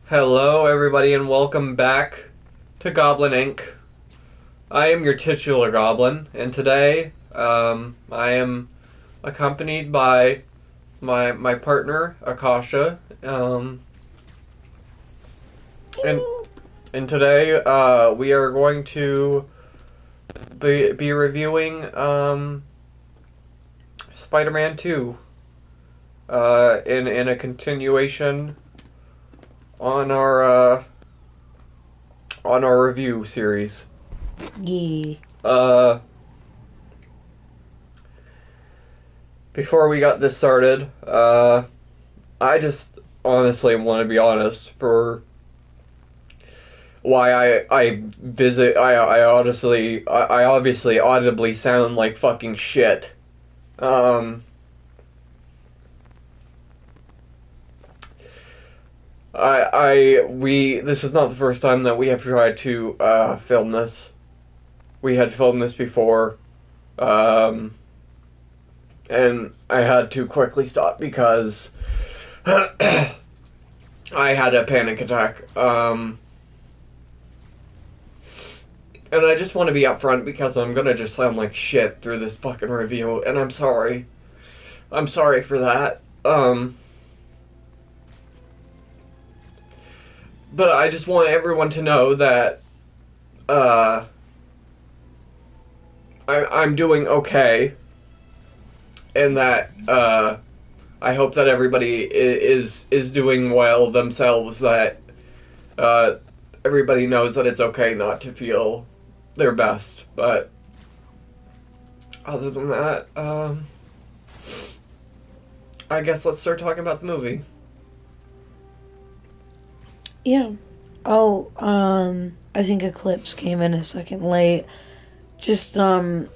Hello, everybody, and welcome back to Goblin Inc. I am your titular goblin, and today I am accompanied by my partner Akasha, and today we are going to be reviewing Spider-Man 2 in a continuation on our review series. Yeah. Before we got this started, I just honestly want to be honest for why I obviously audibly sound like fucking shit. This is not the first time that we have tried to film this. We had filmed this before, and I had to quickly stop because I had a panic attack. And I just want to be upfront because I'm gonna just sound like shit through this fucking review, and I'm sorry. I'm sorry for that. But I just want everyone to know that I'm doing okay, and that I hope that everybody is doing well themselves. That everybody knows that it's okay not to feel their best. But other than that, I guess let's start talking about the movie. Yeah. Oh, I think Eclipse came in a second late. Just, Brant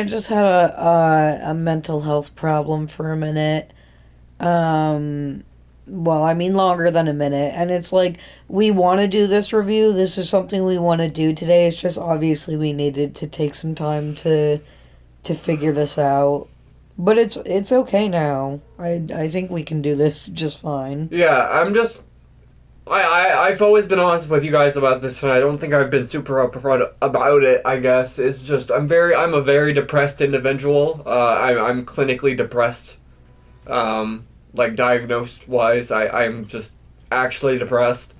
just had a mental health problem for a minute. Well, I mean longer than a minute. And it's like, we want to do this review. This is something we want to do today. It's just obviously we needed to take some time to figure this out. But it's okay now. I think we can do this just fine. Yeah, I've always been honest with you guys about this, and I don't think I've been super upfront about it, I guess. It's just, I'm a very depressed individual. I'm clinically depressed. Like, diagnosed-wise, I'm just actually depressed.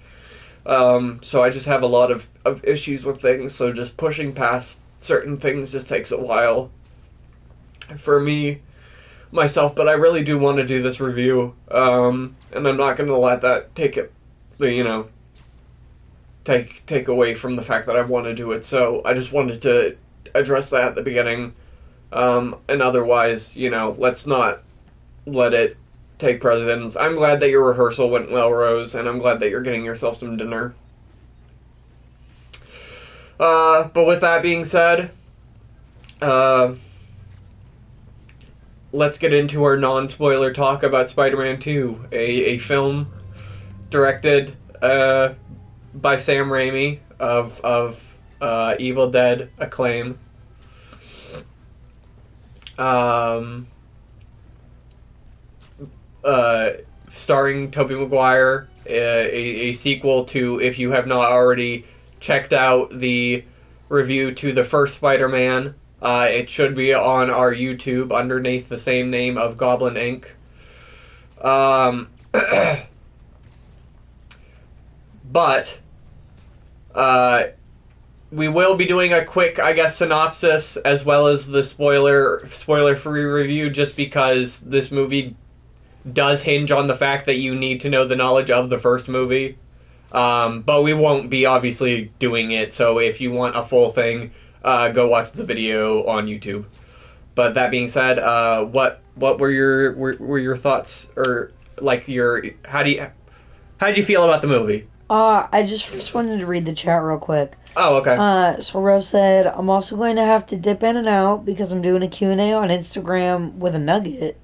So I just have a lot of issues with things, so just pushing past certain things just takes a while for me, myself, but I really do want to do this review, and I'm not going to let that take away from the fact that I want to do it. So I just wanted to address that at the beginning, and otherwise, let's not let it take precedence. I'm glad that your rehearsal went well, Rose, and I'm glad that you're getting yourself some dinner. But with that being said, let's get into our non-spoiler talk about Spider-Man 2, a film directed by Sam Raimi of Evil Dead acclaim. Starring Tobey Maguire, a sequel to, if you have not already checked out the review to the first Spider-Man, it should be on our YouTube underneath the same name of Goblin Inc. But we will be doing a quick, I guess, synopsis as well as the spoiler-free review, just because this movie does hinge on the fact that you need to know the knowledge of the first movie. But we won't be obviously doing it, so if you want a full thing, go watch the video on YouTube. But that being said, what were your thoughts, or like how'd you feel about the movie? I just first wanted to read the chat real quick. Oh, okay. So Rose said, I'm also going to have to dip in and out because I'm doing a Q&A on Instagram with a nugget.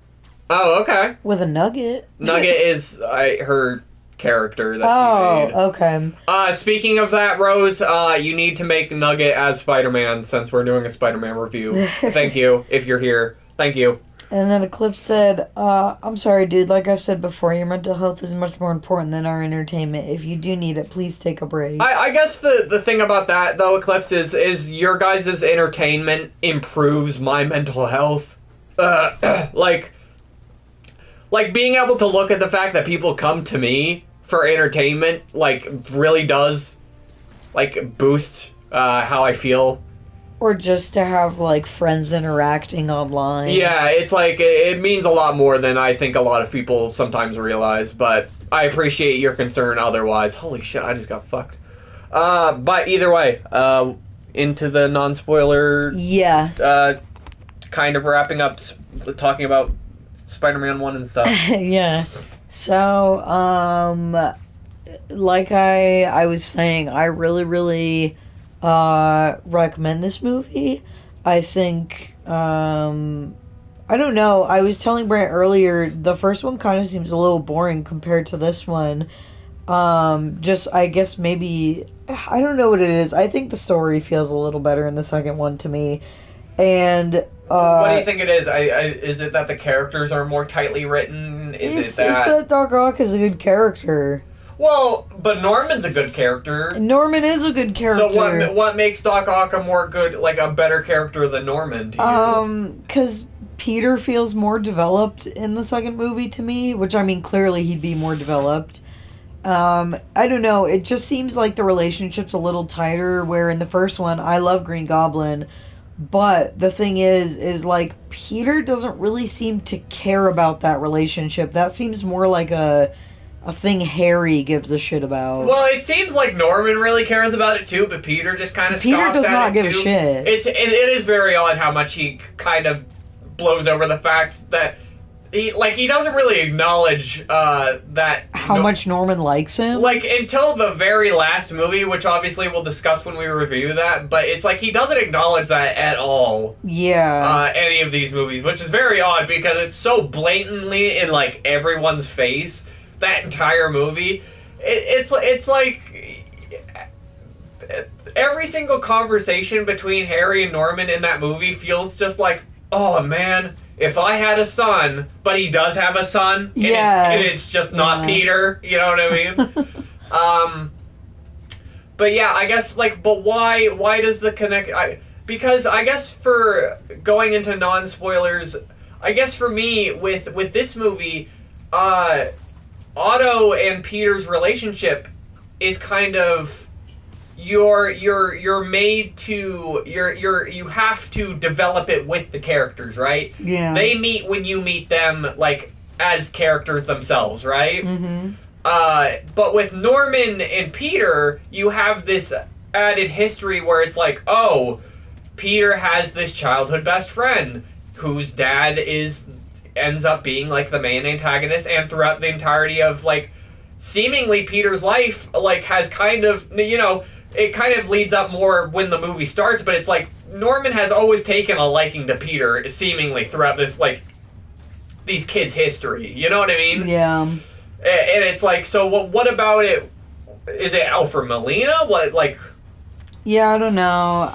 Oh, okay. With a nugget? Nugget is her character that she made. Oh, okay. Speaking of that, Rose, you need to make Nugget as Spider-Man since we're doing a Spider-Man review. Thank you, if you're here. Thank you. And then Eclipse said, I'm sorry, dude. Like I've said before, your mental health is much more important than our entertainment. If you do need it, please take a break. I guess the thing about that, though, Eclipse, is your guys' entertainment improves my mental health. Like being able to look at the fact that people come to me for entertainment, like, really does, like, boost how I feel. Or just to have, like, friends interacting online. Yeah, it's like, it means a lot more than I think a lot of people sometimes realize, but I appreciate your concern otherwise. Holy shit, I just got fucked. But either way, into the non-spoiler... Yes. Kind of wrapping up, talking about Spider-Man 1 and stuff. Yeah. So, like I was saying, I really, really... recommend this movie. I think, I don't know, I was telling Brant earlier, the first one kind of seems a little boring compared to this one. Just, I guess maybe, I don't know what it is. I think the story feels a little better in the second one to me. And, what do you think it is? Is it that the characters are more tightly written? It's that Doc Ock is a good character. Well, but Norman's a good character. Norman is a good character. So what makes Doc Ock a better character than Norman to you? Because Peter feels more developed in the second movie to me, which, I mean, clearly he'd be more developed. I don't know, it just seems like the relationship's a little tighter, where in the first one, I love Green Goblin, but the thing is like, Peter doesn't really seem to care about that relationship. That seems more like a thing Harry gives a shit about. Well, it seems like Norman really cares about it too, but Peter just kind of scoffs at it too. Peter does not give a shit. It is very odd how much he kind of blows over the fact that he doesn't really acknowledge that how much Norman likes him. Like, until the very last movie, which obviously we'll discuss when we review that, but it's like he doesn't acknowledge that at all. Yeah. Any of these movies, which is very odd because it's so blatantly in like everyone's face. That entire movie, it's like every single conversation between Harry and Norman in that movie feels just like, oh man, if I had a son, but he does have a son, and it's just not Peter, you know what I mean? But yeah, I guess, like, but why does the connect... because I guess for going into non-spoilers, I guess for me, with this movie, Otto and Peter's relationship is kind of you're made to you have to develop it with the characters, right? Yeah. They meet when you meet them, like, as characters themselves, right? Mm-hmm. But with Norman and Peter, you have this added history where it's like, oh, Peter has this childhood best friend whose dad ends up being, like, the main antagonist, and throughout the entirety of, like, seemingly Peter's life, like, has kind of, you know, it kind of leads up more when the movie starts, but it's like, Norman has always taken a liking to Peter, seemingly, throughout this, like, these kids' history, you know what I mean? Yeah. And it's like, so what about it? Is it Alfred Molina? What, like... Yeah, I don't know.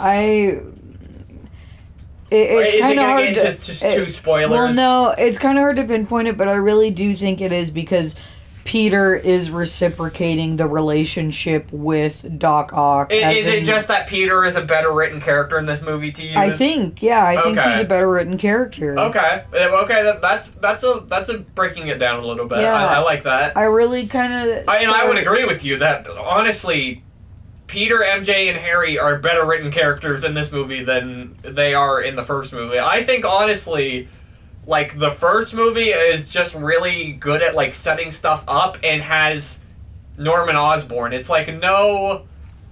It's kind of hard to... Just two spoilers? Well, no, it's kind of hard to pinpoint it, but I really do think it is because Peter is reciprocating the relationship with Doc Ock. Is it just that Peter is a better written character in this movie to you? I think, yeah, I think he's a better written character. Okay, that's a breaking it down a little bit. Yeah, I like that. I really kind of... I would agree with you that, honestly, Peter, MJ, and Harry are better written characters in this movie than they are in the first movie. I think, honestly, like, the first movie is just really good at, like, setting stuff up and has Norman Osborn. It's like no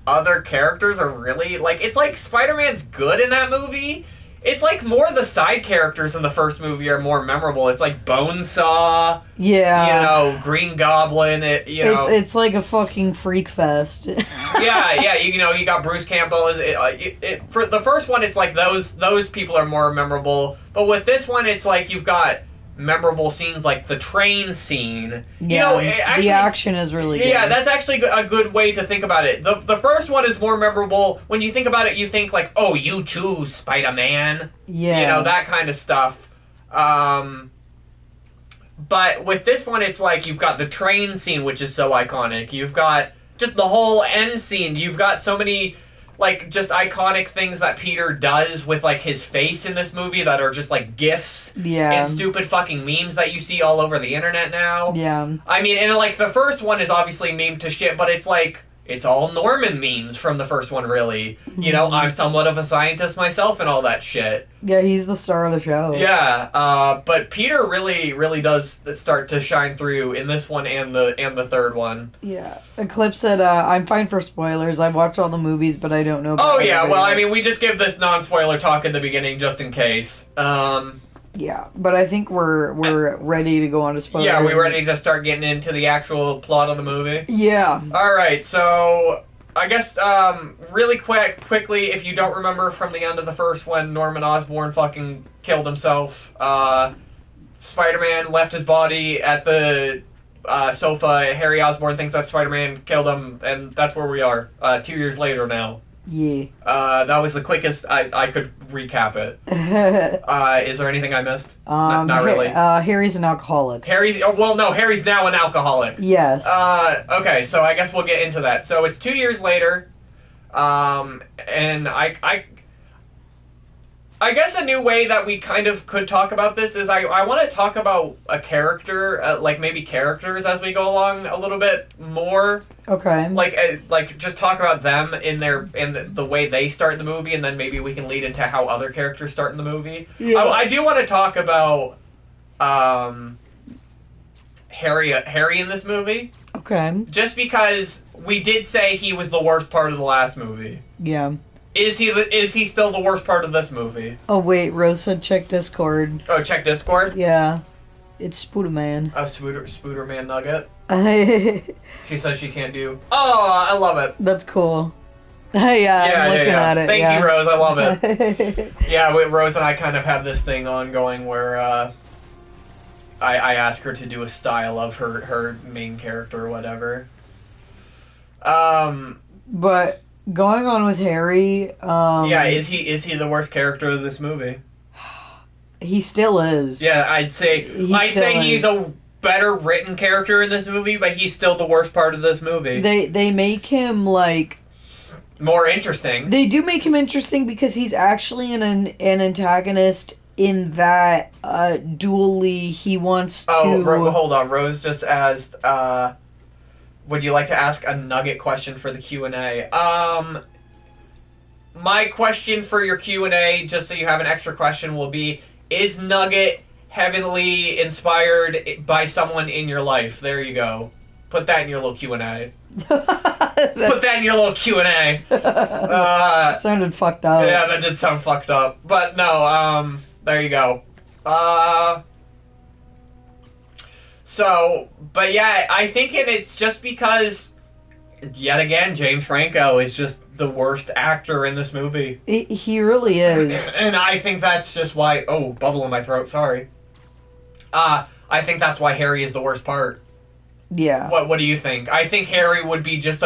other characters are really, like, it's like Spider-Man's good in that movie. It's like more the side characters in the first movie are more memorable. It's like Bonesaw, yeah, you know, Green Goblin. It's like a fucking freak fest. yeah, you know, you got Bruce Campbell. For the first one, it's like those people are more memorable. But with this one, it's like you've got memorable scenes like the train scene. Yeah, you know, actually, the action is really good. Yeah, that's actually a good way to think about it. The first one is more memorable. When you think about it, you think like, oh, you too, Spider-Man. Yeah. You know, that kind of stuff. But with this one, it's like you've got the train scene, which is so iconic. You've got just the whole end scene. You've got so many, like, just iconic things that Peter does with, like, his face in this movie that are just, like, GIFs and stupid fucking memes that you see all over the internet now. Yeah. I mean, and, like, the first one is obviously meme to shit, but it's, like, it's all Norman memes from the first one, really. You know, I'm somewhat of a scientist myself and all that shit. Yeah, he's the star of the show. Yeah, but Peter really does start to shine through in this one and the third one. Yeah. Eclipse said, I'm fine for spoilers. I've watched all the movies, but I don't know about well, I mean, we just give this non-spoiler talk at the beginning just in case. Yeah, but I think we're ready to go on to spoilers. Yeah, we're ready to start getting into the actual plot of the movie. Yeah. Alright, so I guess really quickly, if you don't remember from the end of the first one, Norman Osborn fucking killed himself. Spider-Man left his body at the sofa. Harry Osborn thinks that Spider-Man killed him, and that's where we are 2 years later now. Yeah. That was the quickest I could recap it. Is there anything I missed? Not really. Harry's an alcoholic. Harry's now an alcoholic. Yes. Okay, so I guess we'll get into that. So it's 2 years later, and I guess a new way that we kind of could talk about this is I want to talk about a character, like maybe characters as we go along a little bit more. Okay. Like just talk about them in the way they start the movie, and then maybe we can lead into how other characters start in the movie. Yeah. I do want to talk about Harry in this movie. Okay. Just because we did say he was the worst part of the last movie. Yeah. Is he still the worst part of this movie? Oh wait, Rose said check Discord. Oh, check Discord? Yeah. It's Spooderman. Oh, Spooderman Nugget? She says she can't do... Oh, I love it. That's cool. Yeah, I'm looking at it. Thank you, Rose. I love it. Yeah, Rose and I kind of have this thing ongoing where I ask her to do a style of her main character or whatever. But... Going on with Harry, yeah, is he the worst character of this movie? He still is. Yeah, I'd say he's a better written character in this movie, but he's still the worst part of this movie. They make him like more interesting. They do make him interesting because he's actually an antagonist in that dually he wants to... Oh, hold on. Rose just asked, would you like to ask a Nugget question for the Q&A? My question for your Q&A, just so you have an extra question, will be, is Nugget heavily inspired by someone in your life? There you go. Put that in your little Q&A. Put that in your little Q&A. That sounded fucked up. Yeah, that did sound fucked up. But no, there you go. So, but yeah, I think it's just because, yet again, James Franco is just the worst actor in this movie. He really is. And I think that's just why... Oh, bubble in my throat, sorry. I think that's why Harry is the worst part. Yeah. What do you think? I think Harry would be just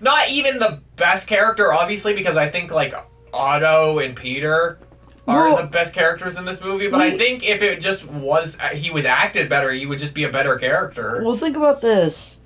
not even the best character, obviously, because I think, like, Otto and Peter are the best characters in this movie, but I think if it just was, he was acted better, he would just be a better character. Well, think about this.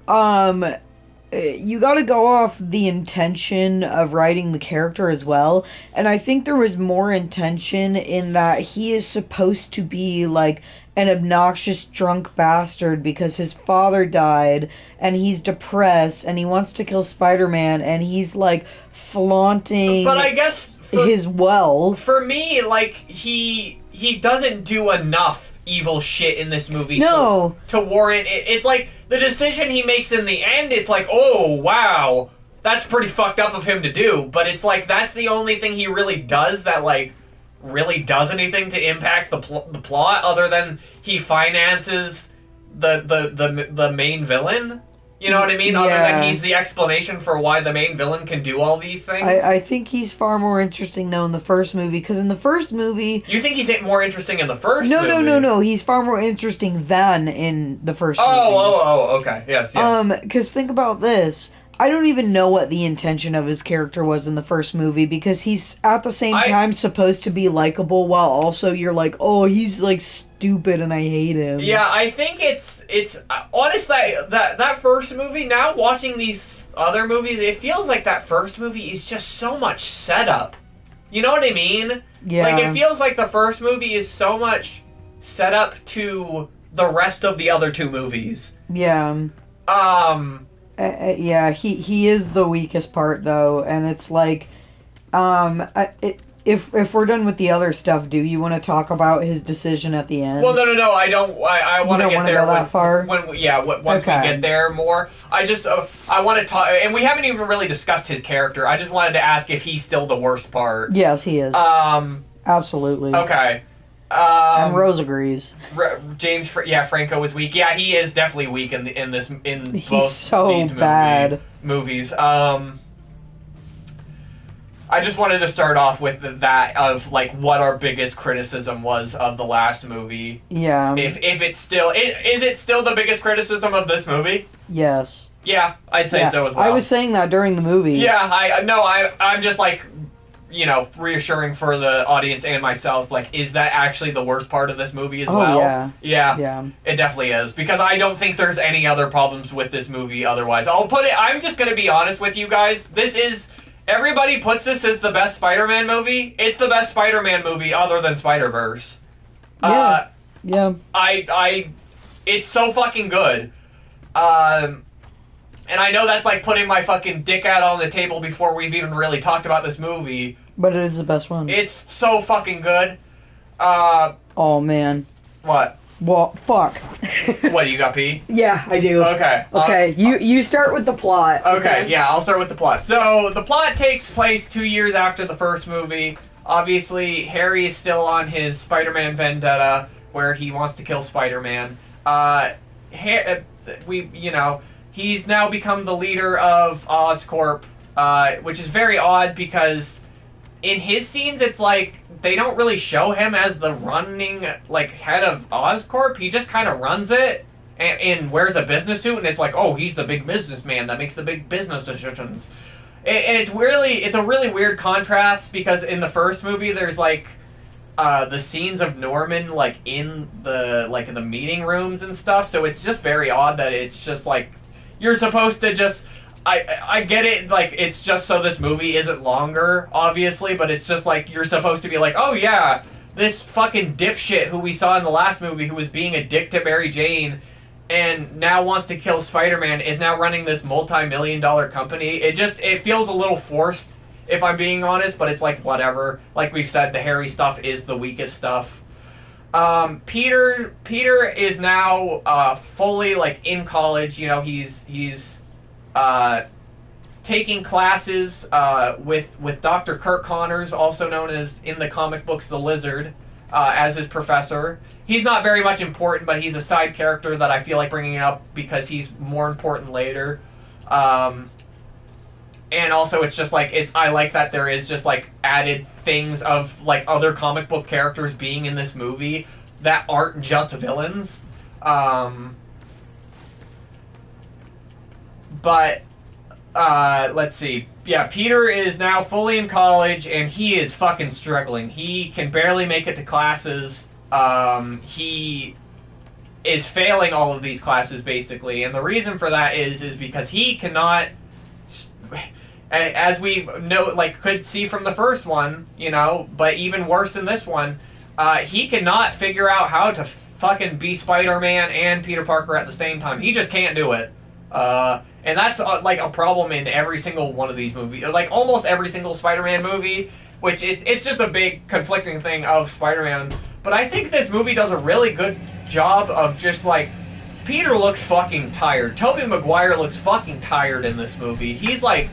You gotta go off the intention of writing the character as well, and I think there was more intention in that he is supposed to be, like, an obnoxious drunk bastard because his father died, and he's depressed, and he wants to kill Spider-Man, and he's, like, flaunting... But I guess... his wealth. For me, like, he doesn't do enough evil shit in this movie to warrant it. It's like, the decision he makes in the end, it's like, oh, wow, that's pretty fucked up of him to do. But it's like, that's the only thing he really does that, like, really does anything to impact the plot, other than he finances the main villain. You know what I mean? Yeah. Other than he's the explanation for why the main villain can do all these things. I think he's far more interesting, though, in the first movie. Because in the first movie... You think he's more interesting in the first movie? No. He's far more interesting than in the first movie. Oh, okay. Yes. Because think about this. I don't even know what the intention of his character was in the first movie, because he's at the same time supposed to be likable while also you're like, oh, he's like stupid and I hate him. Yeah, I think it's honestly that first movie. Now watching these other movies, it feels like that first movie is just so much setup. You know what I mean? Yeah. Like, it feels like the first movie is so much set up to the rest of the other two movies. Yeah. Yeah, he is the weakest part, though, and it's like, if we're done with the other stuff, do you want to talk about his decision at the end? Well, no, I don't. I want to get there that far. Once we get there more. I just I want to talk, and we haven't even really discussed his character. I just wanted to ask if he's still the worst part. Yes, he is. Absolutely. Okay. And Rose agrees. Franco is weak. Yeah, he is definitely weak in both so these bad. movies. I just wanted to start off with that of like what our biggest criticism was of the last movie. Yeah. If it's still is it still the biggest criticism of this movie? Yes. Yeah, I'd say so as well. I was saying that during the movie. Yeah, I'm just like, reassuring for the audience and myself, like, is that actually the worst part of this movie as well? Yeah. It definitely is, because I don't think there's any other problems with this movie otherwise. I'm just gonna be honest with you guys, everybody puts this as the best Spider-Man movie. It's the best Spider-Man movie other than Spider-Verse. Yeah. It's so fucking good. And I know that's like putting my fucking dick out on the table before we've even really talked about this movie. But it is the best one. It's so fucking good. Oh, man. What? Well, fuck. What, you got pee? Yeah, I do. Okay. Okay, you start with the plot. Okay, yeah, I'll start with the plot. So, the plot takes place 2 years after the first movie. Obviously, Harry is still on his Spider-Man vendetta, where he wants to kill Spider-Man. He's now become the leader of Oscorp, which is very odd because in his scenes, it's like they don't really show him as the running, like, head of Oscorp. He just kind of runs it and wears a business suit, and it's like, oh, he's the big businessman that makes the big business decisions. And it's a really weird contrast because in the first movie, there's like the scenes of Norman like in the meeting rooms and stuff. So it's just very odd that it's just like you're supposed to just. I get it, like, it's just so this movie isn't longer, obviously, but it's just like, you're supposed to be like, oh yeah, this fucking dipshit who we saw in the last movie who was being a dick to Mary Jane and now wants to kill Spider-Man is now running this multi-million-dollar company. It feels a little forced, if I'm being honest, but it's like, whatever. Like we've said, the Harry stuff is the weakest stuff. Peter is now fully, like, in college, he's taking classes with Dr. Kirk Connors, also known as in the comic books the Lizard, as his professor. He's not very much important, but he's a side character that I feel like bringing up because he's more important later. And also it's just like, I like that there is just like added things of like other comic book characters being in this movie that aren't just villains. But let's see. Yeah, Peter is now fully in college, and he is fucking struggling. He can barely make it to classes. He is failing all of these classes, basically. And the reason for that is because he cannot, as we could see from the first one, but even worse than this one, he cannot figure out how to fucking be Spider-Man and Peter Parker at the same time. He just can't do it. And that's like a problem in every single one of these movies, like almost every single Spider-Man movie, which it's just a big conflicting thing of Spider-Man. But I think this movie does a really good job of just like, Peter looks fucking tired. Tobey Maguire looks fucking tired in this movie. He's like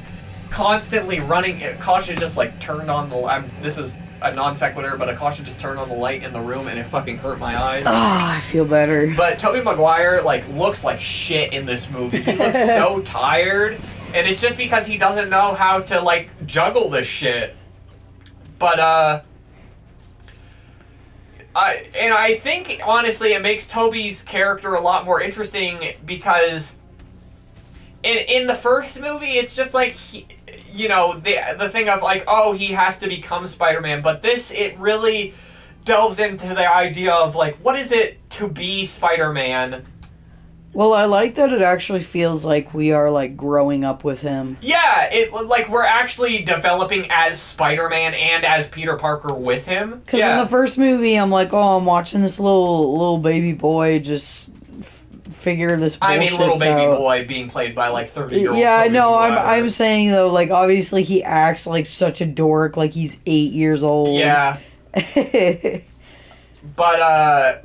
constantly running. Kasha just like turned on the. This is a non sequitur, but Akasha just turned on the light in the room and it fucking hurt my eyes. Ah, I feel better. But Tobey Maguire like looks like shit in this movie. He looks so tired, and it's just because he doesn't know how to like juggle this shit. But I think honestly it makes Tobey's character a lot more interesting because in the first movie, it's just like the thing of like, oh, he has to become Spider-Man. But this, it really delves into the idea of like, what is it to be Spider-Man? Well, I like that it actually feels like we are like growing up with him. Yeah, it like we're actually developing as Spider-Man and as Peter Parker with him. Because in the first movie, I'm like, oh, I'm watching this little baby boy just figure this bullshit out. I mean, little baby boy being played by like 30-year-old. Yeah, I know. I'm saying though, like obviously he acts like such a dork, like he's 8 years old. Yeah. But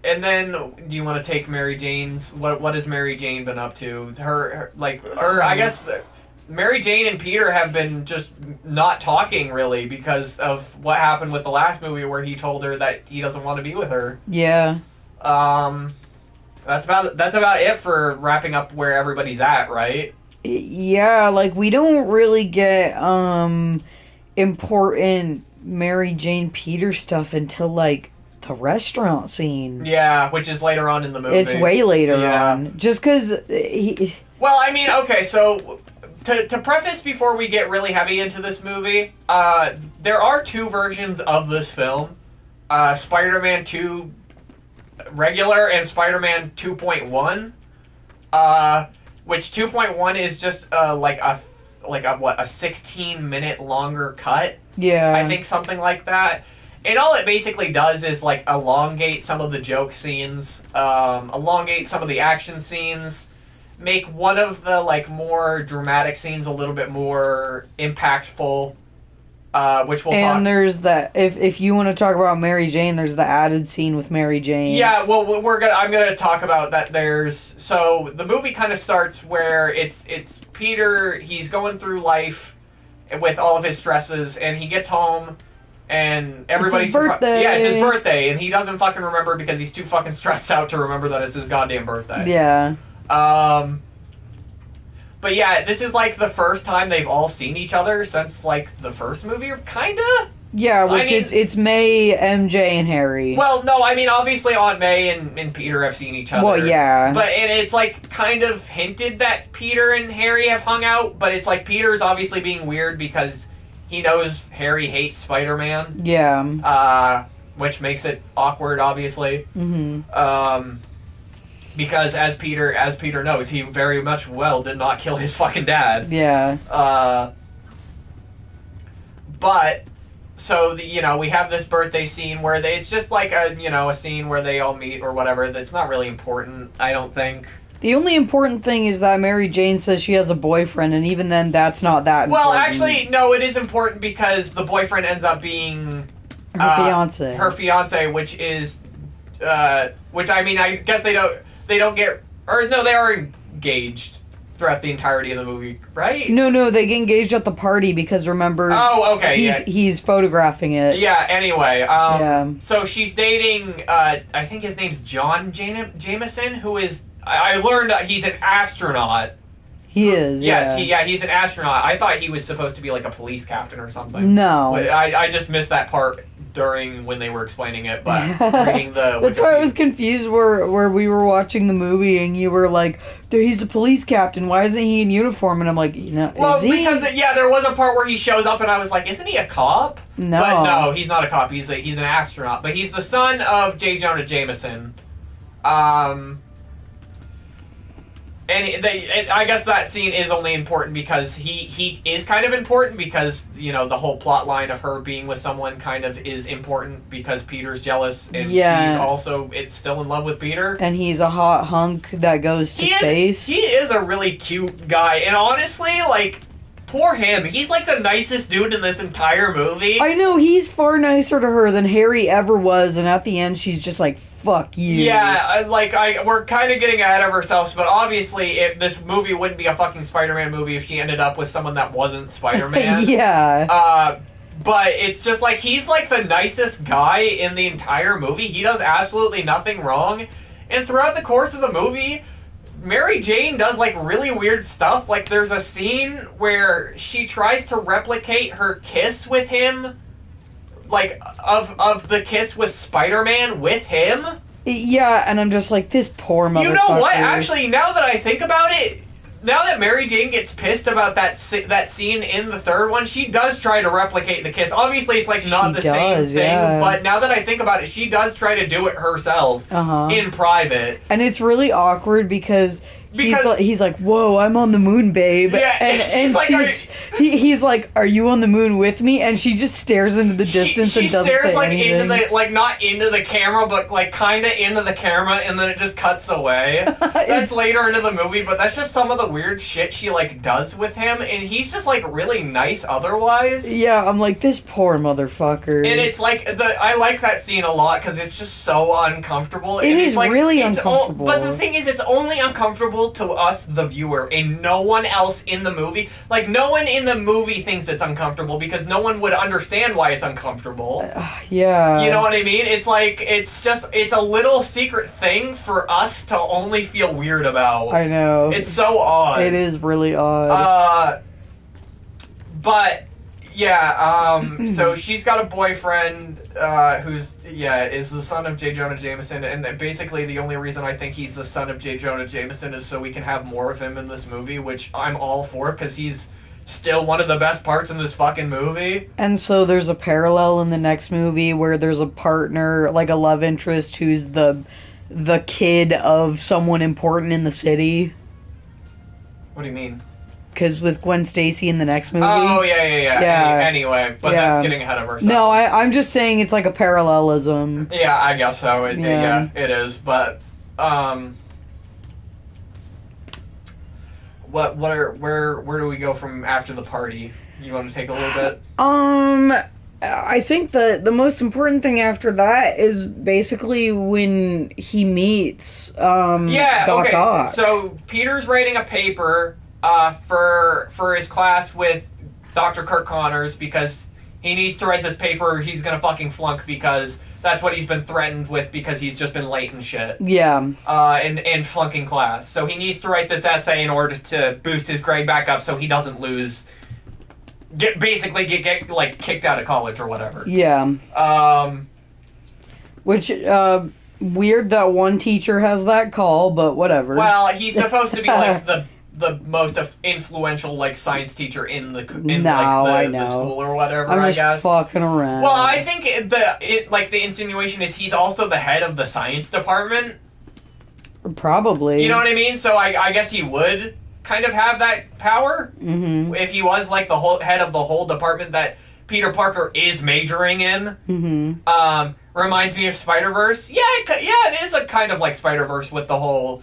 and then do you want to take Mary Jane's? What has Mary Jane been up to? Her I guess Mary Jane and Peter have been just not talking really because of what happened with the last movie where he told her that he doesn't want to be with her. Yeah. That's about it for wrapping up where everybody's at, right? Yeah, like we don't really get important Mary Jane Peter stuff until like the restaurant scene. Yeah, which is later on in the movie. It's way later on. Just because Well, I mean, okay, so to preface before we get really heavy into this movie, there are two versions of this film. Spider-Man 2 regular and Spider-Man 2.1. Which 2.1 is just like a 16-minute longer cut. Yeah. I think something like that. And all it basically does is like elongate some of the joke scenes, elongate some of the action scenes, make one of the like more dramatic scenes a little bit more impactful, which we'll talk. And there's that if you want to talk about Mary Jane, there's the added scene with Mary Jane. Yeah, well, I'm gonna talk about that. So the movie kind of starts where it's Peter. He's going through life with all of his stresses, and he gets home. And everybody's it's his birthday. Yeah, it's his birthday, and he doesn't fucking remember because he's too fucking stressed out to remember that it's his goddamn birthday. Yeah. But yeah, this is like the first time they've all seen each other since like the first movie, kinda. Yeah, which it's May, MJ, and Harry. Well, no, I mean obviously Aunt May and Peter have seen each other. Well, yeah. But it's like kind of hinted that Peter and Harry have hung out, but it's like Peter's obviously being weird because he knows Harry hates Spider-Man. Yeah. Which makes it awkward, obviously. Mm-hmm. Because as Peter knows, he very much did not kill his fucking dad. Yeah. But so we have this birthday scene where it's just like a scene where they all meet or whatever. That's not really important, I don't think. The only important thing is that Mary Jane says she has a boyfriend, and even then, that's not that important. Well, actually, no, it is important because the boyfriend ends up being her fiance. Her fiance, which is, which I mean, I guess they don't get, or no, they are engaged throughout the entirety of the movie, right? No, they get engaged at the party because remember. Oh, okay. He's photographing it. Yeah. Anyway, yeah. So she's dating, I think his name's John Jameson, who is. I learned he's an astronaut. He is, yes, he's an astronaut. I thought he was supposed to be like a police captain or something. No. But I just missed that part during when they were explaining it, but reading the... That's why I was confused where we were watching the movie and you were like, he's a police captain, why isn't he in uniform? And I'm like, well, is he? Because, there was a part where he shows up and I was like, isn't he a cop? No. But no, he's not a cop, he's an astronaut. But he's the son of J. Jonah Jameson. And I guess that scene is only important because he is kind of important because, the whole plot line of her being with someone kind of is important because Peter's jealous and she's still in love with Peter. And he's a hot hunk that goes to space. He is a really cute guy. And honestly, like, poor him. He's like the nicest dude in this entire movie. I know, he's far nicer to her than Harry ever was. And at the end, she's just like, fuck you. Yeah, we're kind of getting ahead of ourselves, but obviously, if this movie wouldn't be a fucking Spider-Man movie if she ended up with someone that wasn't Spider-Man. Yeah. But it's just like, he's like the nicest guy in the entire movie. He does absolutely nothing wrong. And throughout the course of the movie, Mary Jane does like really weird stuff. Like, there's a scene where she tries to replicate her kiss with him. Like, of the kiss with Spider-Man with him? Yeah, and I'm just like, this poor motherfucker. You know what? Actually, now that I think about it, now that Mary Jane gets pissed about that scene in the third one, she does try to replicate the kiss. Obviously, it's like not the same thing, yeah. but now that I think about it, she does try to do it herself in private. And it's really awkward because he's like, whoa, I'm on the moon, babe. Yeah, and like, he's like, are you on the moon with me? And she just stares into the distance and doesn't say anything. Into the, like, not into the camera, but like kind of into the camera, and then it just cuts away. That's later into the movie, but that's just some of the weird shit she like does with him, and he's just like really nice otherwise. Yeah, I'm like, this poor motherfucker. And it's like I like that scene a lot because it's just so uncomfortable. It is like, really uncomfortable. But the thing is, it's only uncomfortable to us, the viewer, and no one else in the movie. Like, no one in the movie thinks it's uncomfortable because no one would understand why it's uncomfortable. Yeah. You know what I mean? It's like, it's a little secret thing for us to only feel weird about. I know. It's so odd. It is really odd. But, yeah, so she's got a boyfriend, who's, is the son of J. Jonah Jameson, and basically the only reason I think he's the son of J. Jonah Jameson is so we can have more of him in this movie, which I'm all for, because he's still one of the best parts in this fucking movie. And so there's a parallel in the next movie where there's a partner, like a love interest, who's the kid of someone important in the city. What do you mean? Because with Gwen Stacy in the next movie. Oh, yeah. Anyway, but that's getting ahead of ourselves. No, I'm just saying it's like a parallelism. Yeah, I guess so. It is. But, where do we go from after the party? You want to take a little bit? I think the most important thing after that is basically when he meets Doc Ock. So Peter's writing a paper for his class with Dr. Kirk Connors because he needs to write this paper or he's gonna fucking flunk because that's what he's been threatened with because he's just been late and shit. Yeah. And flunking class. So he needs to write this essay in order to boost his grade back up so he doesn't lose. Get like kicked out of college or whatever. Yeah. Which weird that one teacher has that call, but whatever. Well, he's supposed to be like the most influential like science teacher in the school or whatever. I'm I just guess. Fucking around. Well, I think the insinuation is he's also the head of the science department. Probably. You know what I mean? So I guess he would kind of have that power if he was like the whole head of the whole department that Peter Parker is majoring in. Reminds me of Spider-Verse. Yeah, it is a kind of like Spider-Verse with the whole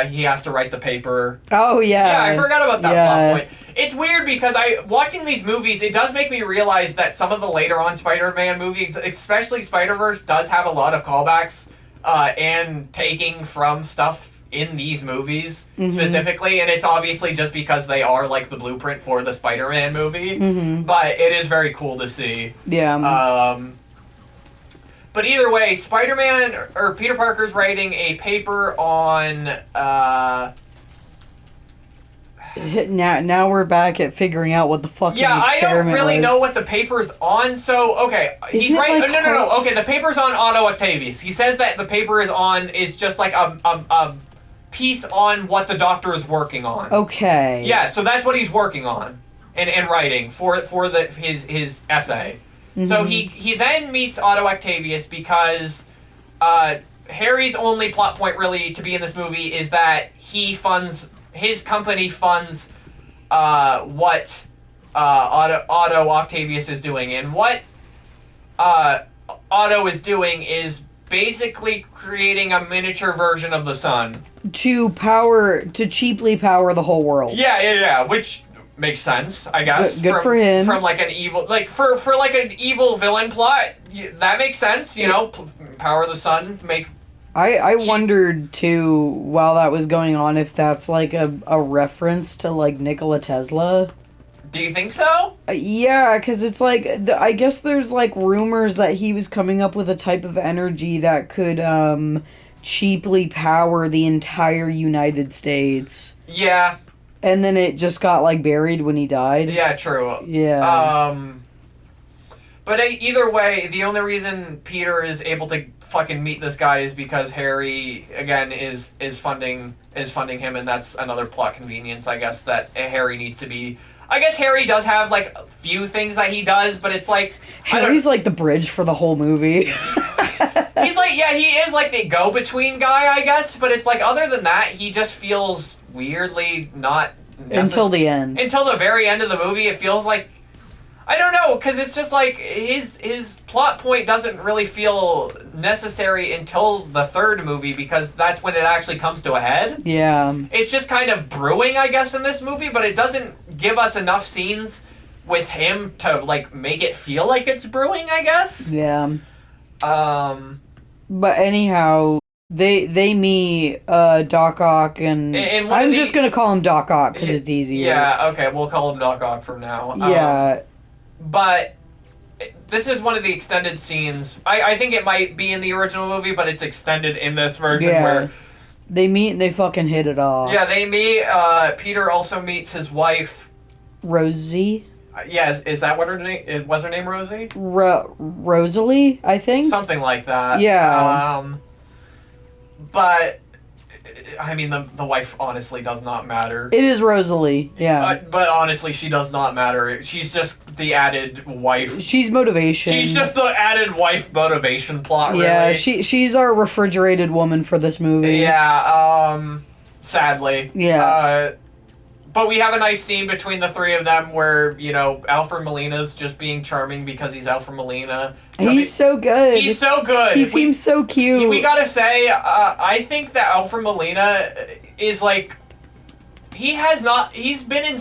he has to write the paper. Oh yeah. Yeah, I forgot about that plot point. It's weird because watching these movies, it does make me realize that some of the later on Spider-Man movies, especially Spider-Verse, does have a lot of callbacks and taking from stuff in these movies specifically, and it's obviously just because they are like the blueprint for the Spider-Man movie, but it is very cool to see. Yeah. But either way, Spider-Man, or Peter Parker's writing a paper on, Now we're back at figuring out what the fucking experiment I don't really was. know what the paper's on, so, okay, he's right, like no, okay, the paper's on Otto Octavius. He says that the paper is just like a piece on what the Doctor is working on. Okay. Yeah, so that's what he's working on and writing for his essay. So he then meets Otto Octavius because Harry's only plot point really to be in this movie is that his company funds what Otto Octavius is doing, and what Otto is doing is basically creating a miniature version of the sun to cheaply power the whole world. Yeah, which makes sense, I guess. Good for him. From like an evil, like for like an evil villain plot, that makes sense. You know, power the sun, make. I wondered too while that was going on if that's like a reference to like Nikola Tesla. Do you think so? Yeah, because it's like I guess there's like rumors that he was coming up with a type of energy that could cheaply power the entire United States. Yeah. And then it just got like buried when he died. Yeah, true. Yeah. But either way, the only reason Peter is able to fucking meet this guy is because Harry again is funding him, and that's another plot convenience, I guess, that Harry needs to be. I guess Harry does have like a few things that he does, but it's like Harry's like the bridge for the whole movie. He's like, yeah, he is like the go-between guy, I guess, but it's like other than that, he just feels weirdly not until the end. Until the very end of the movie, it feels like, I don't know, because it's just like his plot point doesn't really feel necessary until the third movie, because that's when it actually comes to a head. Yeah. It's just kind of brewing, I guess, in this movie, but it doesn't give us enough scenes with him to like make it feel like it's brewing, I guess. Yeah. But anyhow, they meet Doc Ock, and I'm just gonna call him Doc Ock because it's easier. Yeah, okay, we'll call him Doc Ock from now. Yeah. But this is one of the extended scenes. I think it might be in the original movie, but it's extended in this version where they meet and they fucking hit it off. Yeah, they meet. Peter also meets his wife, Rosie. Yeah, is that what her name? Was her name Rosie? Rosalie, I think. Something like that. Yeah. But I mean, the wife honestly does not matter. It is Rosalie, yeah. But honestly, she does not matter. She's just the added wife. She's motivation. She's just the added wife motivation plot, really. Yeah, she's our refrigerated woman for this movie. Yeah, sadly. Yeah. But we have a nice scene between the three of them where, you know, Alfred Molina's just being charming because he's Alfred Molina. He's so good. He's so good. He seems so cute. We gotta say, I think that Alfred Molina is like, he's been in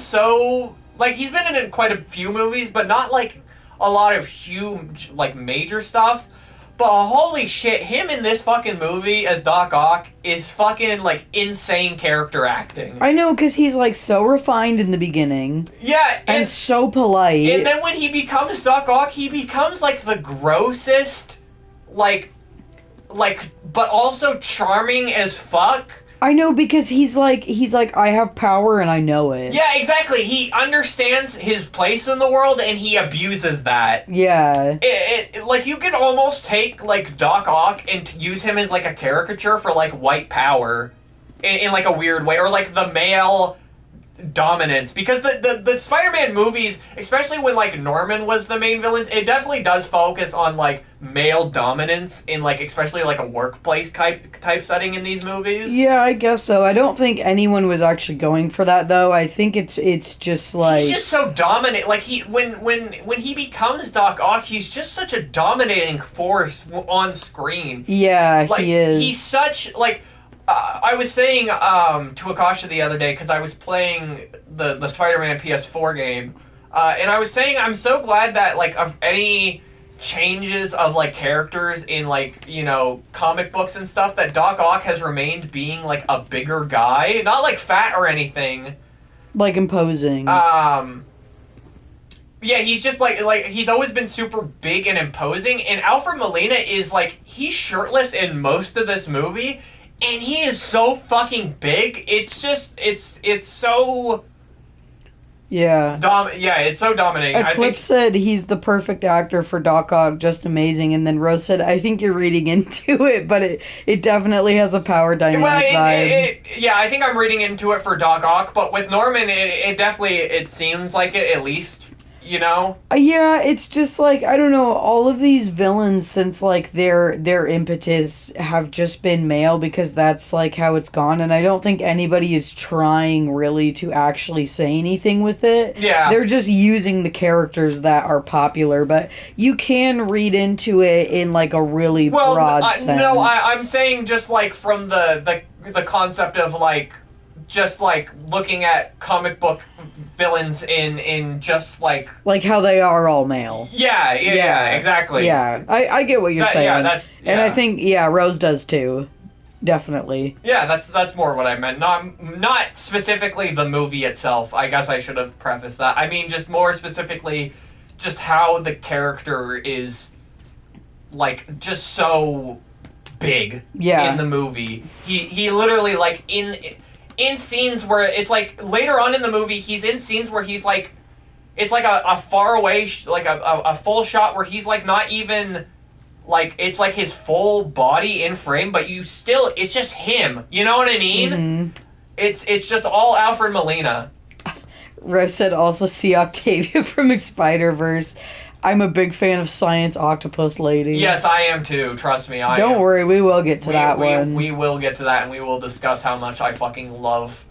quite a few movies, but not like a lot of huge, like major stuff. But holy shit, him in this fucking movie as Doc Ock is fucking, like, insane character acting. I know, because he's, like, so refined in the beginning. Yeah, and so polite. And then when he becomes Doc Ock, he becomes, like, the grossest, like, but also charming as fuck. I know, because he's like, I have power and I know it. Yeah, exactly. He understands his place in the world and he abuses that. Yeah. Like, you could almost take, like, Doc Ock and use him as, like, a caricature for, like, white power. In like, a weird way. Or, like, the male dominance, because the Spider-Man movies, especially when like Norman was the main villain, it definitely does focus on like male dominance in like especially like a workplace type setting in these movies. Yeah, I guess so. I don't think anyone was actually going for that though. I think it's just like he's just so dominant. Like when he becomes Doc Ock, he's just such a dominating force on screen. Yeah, like, he is. He's such like. I was saying to Akasha the other day, because I was playing the Spider-Man PS4 game, and I was saying I'm so glad that, like, of any changes of, like, characters in, like, you know, comic books and stuff, that Doc Ock has remained being, like, a bigger guy. Not, like, fat or anything. Like, imposing. Yeah, he's just, like, he's always been super big and imposing, and Alfred Molina is, like, he's shirtless in most of this movie, and he is so fucking big. It's just, it's so... Yeah. It's so dominating. Eclipse said he's the perfect actor for Doc Ock, just amazing. And then Rose said, I think you're reading into it, but it definitely has a power dynamic vibe. Yeah, I think I'm reading into it for Doc Ock, but with Norman, it definitely, it seems like it, at least... You know? Yeah, it's just like, I don't know, all of these villains since like their impetus have just been male because that's like how it's gone, and I don't think anybody is trying really to actually say anything with it. Yeah. They're just using the characters that are popular, but you can read into it in like a really broad sense. No, I'm saying just like from the concept of like just like looking at comic book villains in just like how they are all male. Yeah, exactly. Yeah, I get what you're saying. Yeah. And I think Rose does too. Definitely. Yeah, that's more what I meant. Not specifically the movie itself. I guess I should have prefaced that. I mean, just more specifically, just how the character is like just so big in the movie. He literally like in scenes where it's like later on in the movie he's in scenes where he's like it's like a far away, like a full shot where he's like not even, like, it's like his full body in frame, but it's just him. You know what I mean? Mm-hmm. It's just all Alfred Molina. Rev said also see Octavia from Spider-Verse. I'm a big fan of Science Octopus Lady. Yes, I am too. Trust me, I am. Don't worry, we will get to that one. We will get to that, and we will discuss how much I fucking love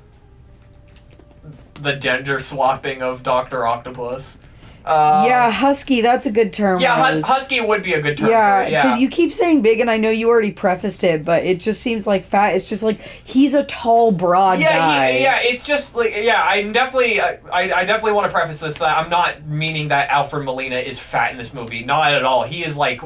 the gender swapping of Dr. Octopus. Yeah, husky, that's a good term. Yeah, husky would be a good term. Yeah, for it, yeah. because you keep saying big, and I know you already prefaced it, but it just seems like fat. It's just like, he's a tall, broad guy. It's just like, I definitely want to preface this that I'm not meaning that Alfred Molina is fat in this movie. Not at all. He is, like,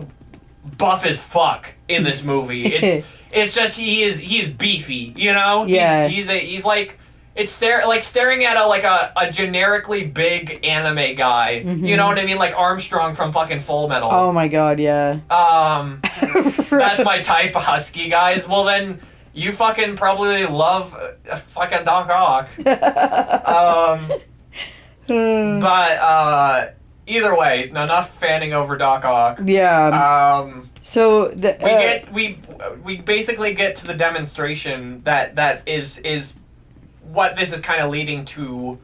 buff as fuck in this movie. It's just he is beefy, you know? Yeah. He's like... It's staring at a generically big anime guy. Mm-hmm. You know what I mean? Like Armstrong from fucking Full Metal. Oh my god, yeah. That's my type of husky, guys. Well then, you fucking probably love fucking Doc Ock. But either way, enough fanning over Doc Ock. Yeah. So we basically get to the demonstration that is what this is kind of leading to,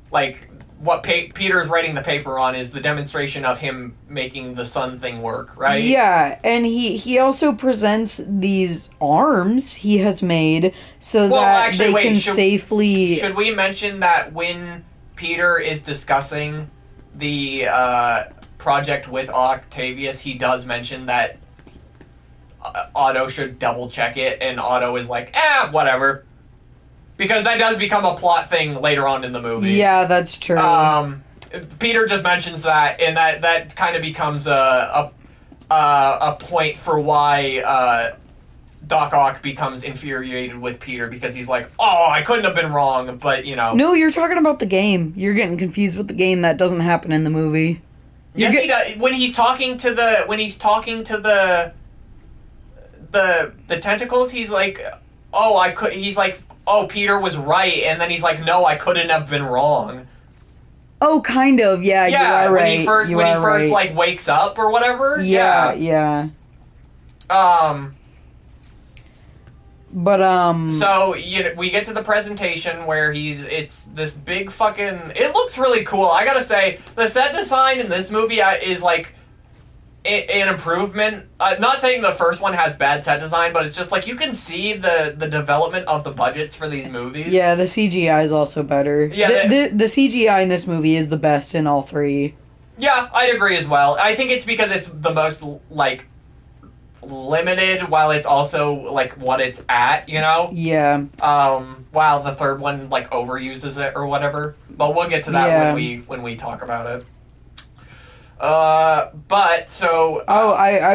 like, what Peter's writing the paper on is the demonstration of him making the sun thing work, right? Yeah, and he also presents these arms he has made so safely... Should we mention that when Peter is discussing the project with Octavius, he does mention that Otto should double check it, and Otto is like, whatever. Because that does become a plot thing later on in the movie. Yeah, that's true. Peter just mentions that, and that kind of becomes a point for why Doc Ock becomes infuriated with Peter, because he's like, oh, I couldn't have been wrong, but, you know. No, you're talking about the game. You're getting confused with the game. That doesn't happen in the movie. Yes, he does. When he's talking to the tentacles, he's like, oh, Peter was right, and then he's like, no, I couldn't have been wrong. Oh, kind of, yeah, you are right. when he first like, wakes up or whatever. Yeah. But, So, we get to the presentation where it's this big fucking... It looks really cool. I gotta say, the set design in this movie is, like, an improvement. Not saying the first one has bad set design, but it's just like you can see the development of the budgets for these movies. Yeah, the CGI is also better. Yeah, the CGI in this movie is the best in all three. Yeah, I'd agree as well. I think it's because it's the most, like, limited, while it's also, like, what it's at, you know? Yeah. While the third one, like, overuses it or whatever. But we'll get to that when we talk about it. I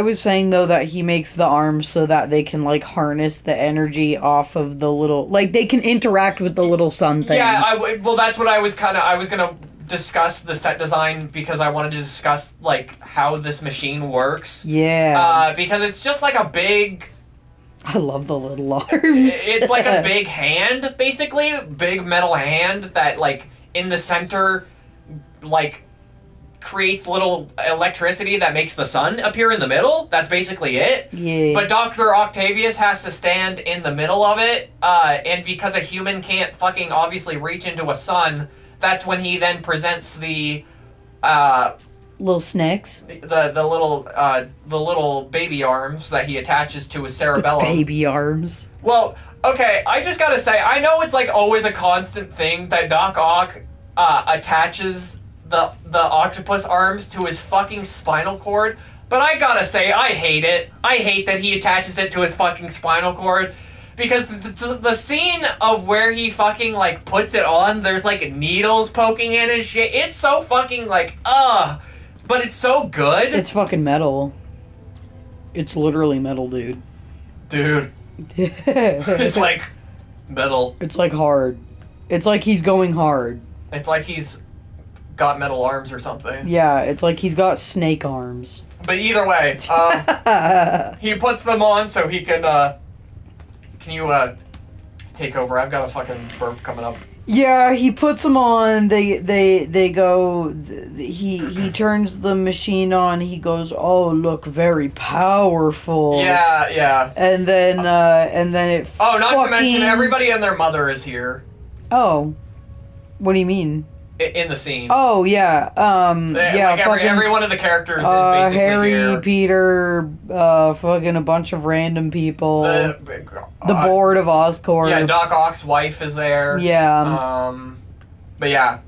was saying, though, that he makes the arms so that they can, like, harness the energy off of the little... Like, they can interact with the little sun thing. Yeah, well, that's what I was gonna discuss the set design, because I wanted to discuss, like, how this machine works. Yeah. Because it's just like a big... I love the little arms. It's like a big hand, basically. Big metal hand that, like, in the center, like... creates little electricity that makes the sun appear in the middle. That's basically it. Yeah. But Dr. Octavius has to stand in the middle of it, and because a human can't fucking obviously reach into a sun, that's when he then presents the little snakes. The little baby arms that he attaches to his cerebellum. The baby arms. Well, okay, I just gotta say, I know it's like always a constant thing that Doc Ock attaches the octopus arms to his fucking spinal cord, but I gotta say, I hate it. I hate that he attaches it to his fucking spinal cord, because the scene of where he fucking, like, puts it on, there's, like, needles poking in and shit. It's so fucking, like, but it's so good. It's fucking metal. It's literally metal, dude. Dude. It's like metal. It's like hard. It's like he's going hard. It's like he's got metal arms or something. Yeah, it's like he's got snake arms. But either way, he puts them on so he can you take over? I've got a fucking burp coming up. Yeah, he puts them on. They go. He turns the machine on. He goes, "Oh, look, very powerful." Yeah. And then it. Oh, not to mention fucking- everybody and their mother is here Oh, what do you mean? in the scene. Oh yeah, yeah. Like every one of the characters is basically Harry, here. Peter, fucking a bunch of random people. The board of Oscorp. Yeah, Doc Ock's wife is there. Yeah. But yeah.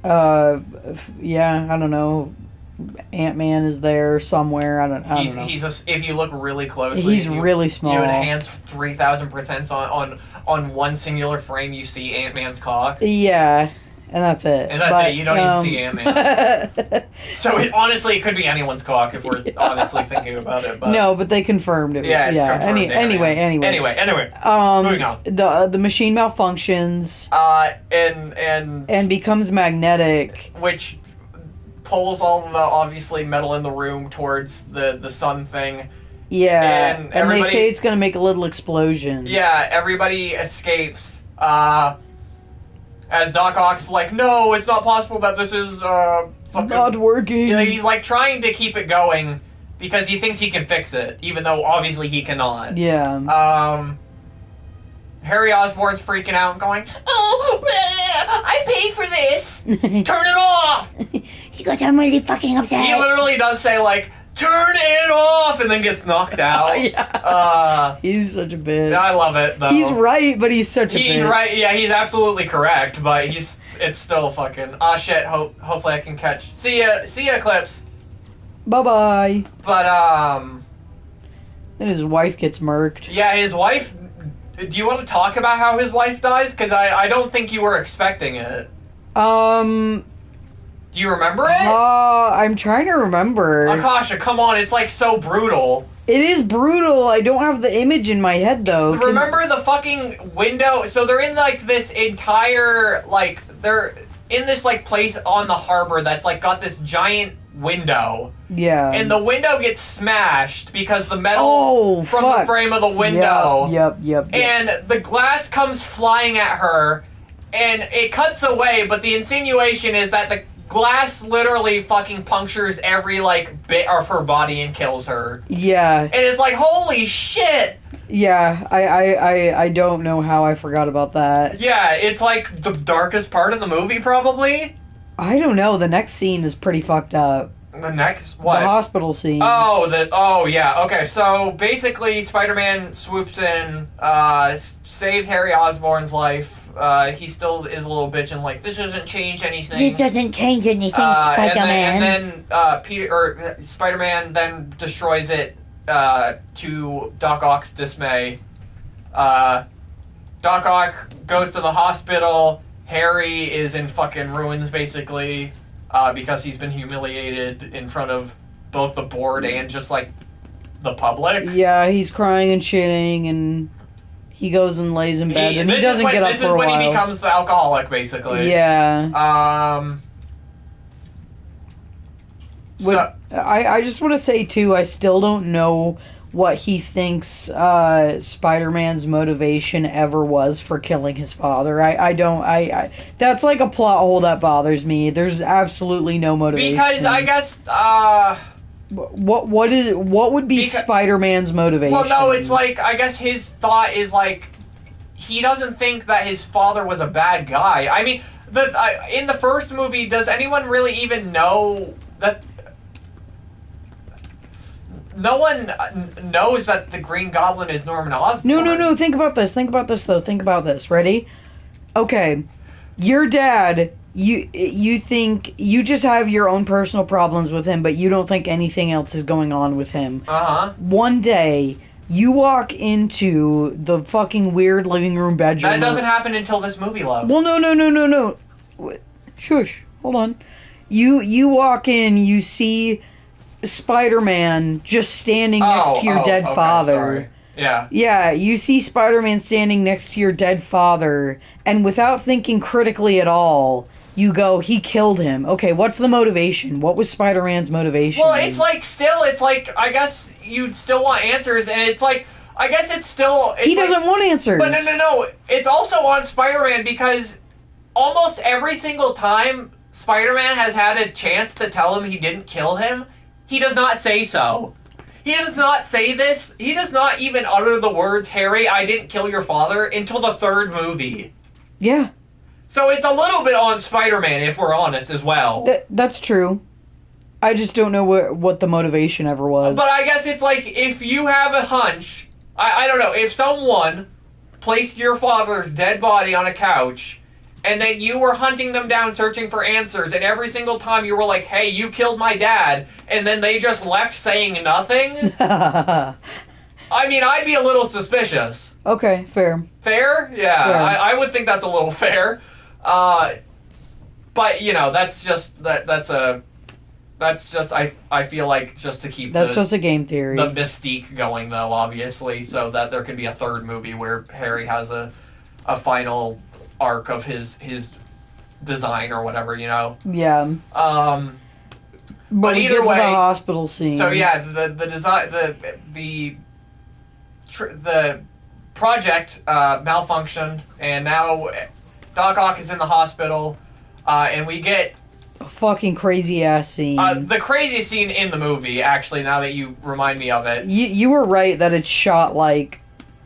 Yeah. I don't know. Ant-Man is there somewhere. I don't know. If you look really closely, he's really small. You enhance 3,000% on one singular frame. You see Ant-Man's cock. Yeah. And that's it. And that's it. You don't even see Ant-Man. So honestly, it could be anyone's cock if we're honestly thinking about it. But no, but they confirmed it. Yeah, it's confirmed. Anyway. Moving on. The machine malfunctions. And becomes magnetic, which pulls all the obviously metal in the room towards the sun thing. Yeah. And they say it's gonna make a little explosion. Yeah. Everybody escapes. As Doc Ock's like, no, it's not possible that this is not working. He's like trying to keep it going because he thinks he can fix it, even though obviously he cannot. Yeah. Harry Osborn's freaking out and going, oh, I paid for this. Turn it off. He goes, I'm really fucking upset. He literally does say like, turn it off, and then gets knocked out. Yeah. He's such a bitch. I love it, though. He's right, but he's such a bitch. He's right, yeah, he's absolutely correct, but it's still fucking, shit, hopefully I can catch. See ya, Eclipse. Bye-bye. But, then his wife gets murked. Yeah, his wife, do you want to talk about how his wife dies? Because I don't think you were expecting it. Do you remember it? I'm trying to remember. Akasha, come on, it's like so brutal. It is brutal. I don't have the image in my head though. Remember the fucking window? So they're in like this entire, like, they're in this like place on the harbor that's like got this giant window. Yeah. And the window gets smashed because the metal from the frame of the window. Yep. And the glass comes flying at her and it cuts away, but the insinuation is that the glass literally fucking punctures every like bit of her body and kills her. Yeah. And it's like, holy shit. Yeah, I don't know how I forgot about that. Yeah, it's like the darkest part of the movie, probably. I don't know. The next scene is pretty fucked up. The next what? The hospital scene. Oh yeah. Okay, so basically, Spider-Man swoops in, saves Harry Osborn's life. He still is a little bitch and like, this doesn't change anything. This doesn't change anything, Spider-Man. And then Spider-Man then destroys it to Doc Ock's dismay. Doc Ock goes to the hospital. Harry is in fucking ruins basically because he's been humiliated in front of both the board and just like the public. Yeah, he's crying and shitting and he goes and lays in bed and he doesn't get up for a while. This is when he becomes the alcoholic basically. Yeah. I just want to say too, I still don't know what he thinks Spider-Man's motivation ever was for killing his father. I that's like a plot hole that bothers me. There's absolutely no motivation. Because I guess what would be Spider-Man's motivation? Well, no, it's like I guess his thought is like he doesn't think that his father was a bad guy. I mean, in the first movie, does anyone really even know that? No one knows that the Green Goblin is Norman Osborn. No. Think about this, though. Think about this. Ready? Okay. Your dad, you think you just have your own personal problems with him, but you don't think anything else is going on with him. Uh-huh. One day, you walk into the fucking weird living room bedroom. That doesn't happen until this movie, love. Well, no. Shush. Hold on. You walk in, you see Spider-Man just standing next to your dead father. Sorry. Yeah. Yeah, you see Spider-Man standing next to your dead father, and without thinking critically at all, you go, he killed him. Okay, what's the motivation? What was Spider-Man's motivation? Well, it's like, I guess you'd still want answers, and it's like, I guess it's still... He doesn't want answers. But no. It's also on Spider-Man because almost every single time Spider-Man has had a chance to tell him he didn't kill him, he does not say so. He does not say this. He does not even utter the words, Harry, I didn't kill your father, until the third movie. Yeah. So it's a little bit on Spider-Man, if we're honest, as well. That's true. I just don't know what the motivation ever was. But I guess it's like, if you have a hunch, I don't know, if someone placed your father's dead body on a couch, and then you were hunting them down searching for answers, and every single time you were like, hey, you killed my dad, and then they just left saying nothing, I mean, I'd be a little suspicious. Okay, fair. Fair? Yeah, Fair. I would think that's a little fair. But, you know, that's just, I feel like, just to keep That's just a game theory. the mystique going, though, obviously, so that there can be a third movie where Harry has a final arc of his design or whatever, you know? Yeah. But we either get to way, the hospital scene. so yeah, the design, the project malfunctioned, and now Doc Ock is in the hospital, and we get a fucking crazy ass scene. the craziest scene in the movie, actually, now that you remind me of it. You were right that it's shot like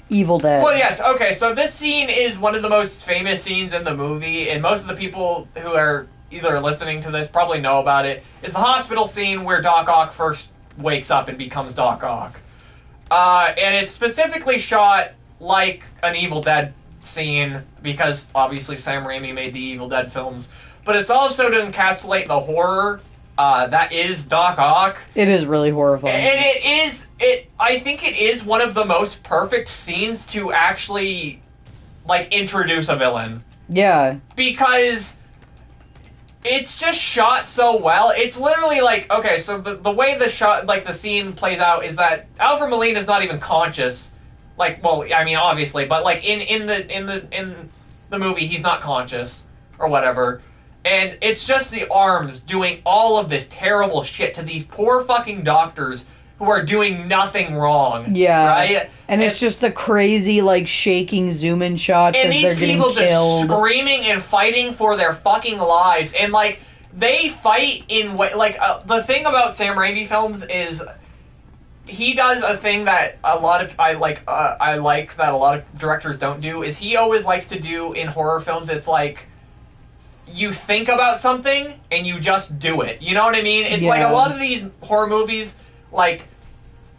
Evil Dead. Well, yes, okay, so this scene is one of the most famous scenes in the movie, and most of the people who are either listening to this probably know about it. It's the hospital scene where Doc Ock first wakes up and becomes Doc Ock. And it's specifically shot like an Evil Dead scene, because obviously Sam Raimi made the Evil Dead films, but it's also to encapsulate the horror that is Doc Ock. It is really horrifying. And I think it is one of the most perfect scenes to actually, like, introduce a villain. Yeah. Because it's just shot so well. It's literally like, okay, so the way the shot, like, the scene plays out is that Alfred Molina's not even conscious. Like, well, I mean, obviously, but, like, in the movie, he's not conscious or whatever. And it's just the arms doing all of this terrible shit to these poor fucking doctors who are doing nothing wrong. Yeah. Right? And it's just the crazy, like, shaking zoom-in shots as they're getting killed. And these people just screaming and fighting for their fucking lives. And, like, they fight in like, the thing about Sam Raimi films is he does a thing that I like that a lot of directors don't do, is he always likes to do in horror films. It's like, you think about something and you just do it. You know what I mean? It's like a lot of these horror movies, like,